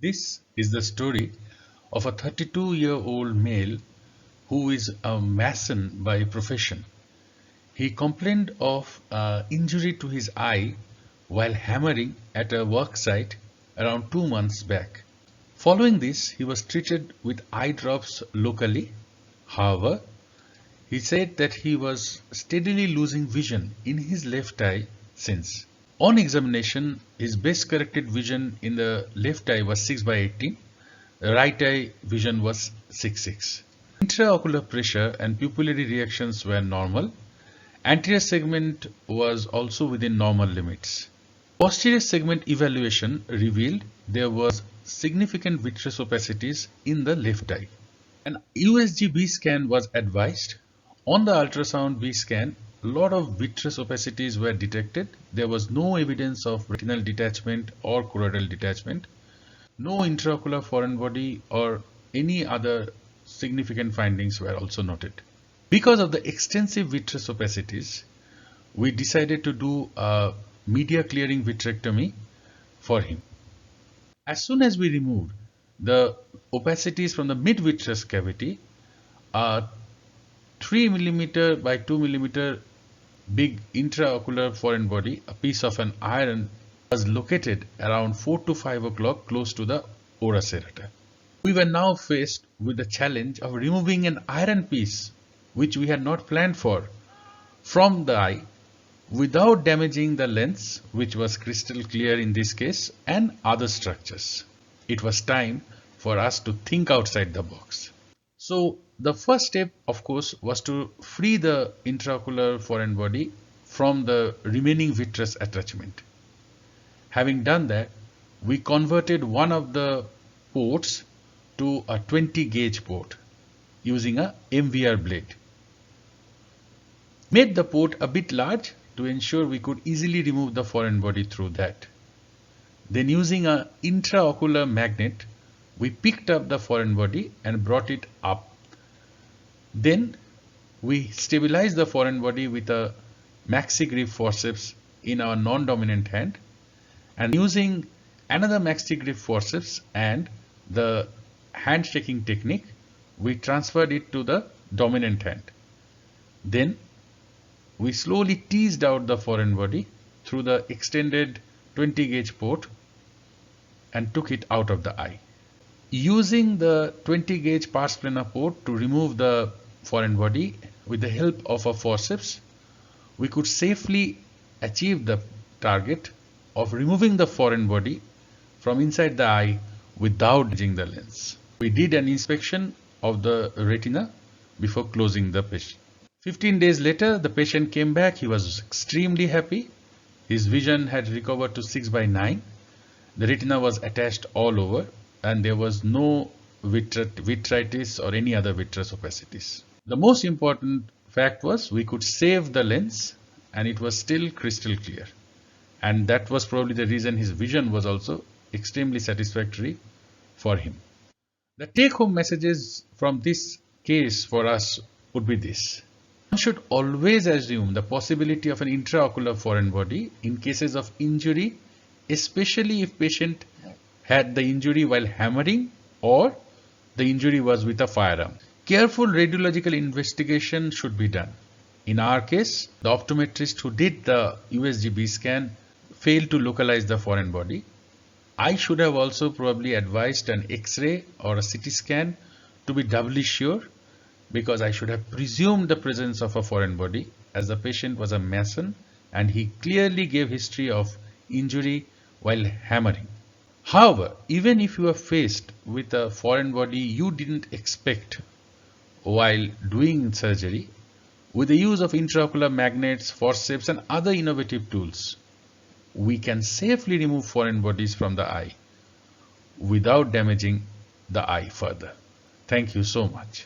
This is the story of a 32-year-old male who is a mason by profession. He complained of injury to his eye while hammering at a work site around 2 months back. Following this, he was treated with eye drops locally. However, he said that he was steadily losing vision in his left eye since. On examination, his best corrected vision in the left eye was 6/18. The right eye vision was 6/6. Intraocular pressure and pupillary reactions were normal. Anterior segment was also within normal limits. Posterior segment evaluation revealed there was significant vitreous opacities in the left eye. An USG B scan was advised. On the ultrasound B scan, a lot of vitreous opacities were detected. There was no evidence of retinal detachment or choroidal detachment. No intraocular foreign body or any other significant findings were also noted. Because of the extensive vitreous opacities, we decided to do a media clearing vitrectomy for him. As soon as we removed the opacities from the mid-vitreous cavity, a 3 mm by 2 mm big intraocular foreign body, a piece of an iron, was located around 4 to 5 o'clock close to the ora serrata. We were now faced with the challenge of removing an iron piece, which we had not planned for, from the eye without damaging the lens, which was crystal clear in this case, and other structures. It was time for us to think outside the box. So the first step, of course, was to free the intraocular foreign body from the remaining vitreous attachment. Having done that, we converted one of the ports to a 20 gauge port using a MVR blade. Made the port a bit large to ensure we could easily remove the foreign body through that. Then using an intraocular magnet, we picked up the foreign body and brought it up. Then we stabilized the foreign body with a maxi grip forceps in our non-dominant hand, and using another maxi grip forceps and the hand shaking technique, we transferred it to the dominant hand. Then we slowly teased out the foreign body through the extended 20 gauge port and took it out of the eye. Using the 20 gauge pars plana port to remove the foreign body with the help of a forceps, we could safely achieve the target of removing the foreign body from inside the eye without damaging the lens. We did an inspection of the retina before closing the patient. 15 days later, the patient came back. He was extremely happy. His vision had recovered to 6/9. The retina was attached all over, and there was no vitritis or any other vitreous opacities. The most important fact was we could save the lens and it was still crystal clear. And that was probably the reason his vision was also extremely satisfactory for him. The take-home messages from this case for us would be this. One should always assume the possibility of an intraocular foreign body in cases of injury, especially if patient had the injury while hammering or the injury was with a firearm. Careful radiological investigation should be done. In our case, the optometrist who did the USGB scan failed to localize the foreign body. I should have also probably advised an X-ray or a CT scan to be doubly sure, because I should have presumed the presence of a foreign body, as the patient was a mason and he clearly gave history of injury while hammering. However, even if you are faced with a foreign body you didn't expect while doing surgery, with the use of intraocular magnets, forceps and other innovative tools, we can safely remove foreign bodies from the eye without damaging the eye further. Thank you so much.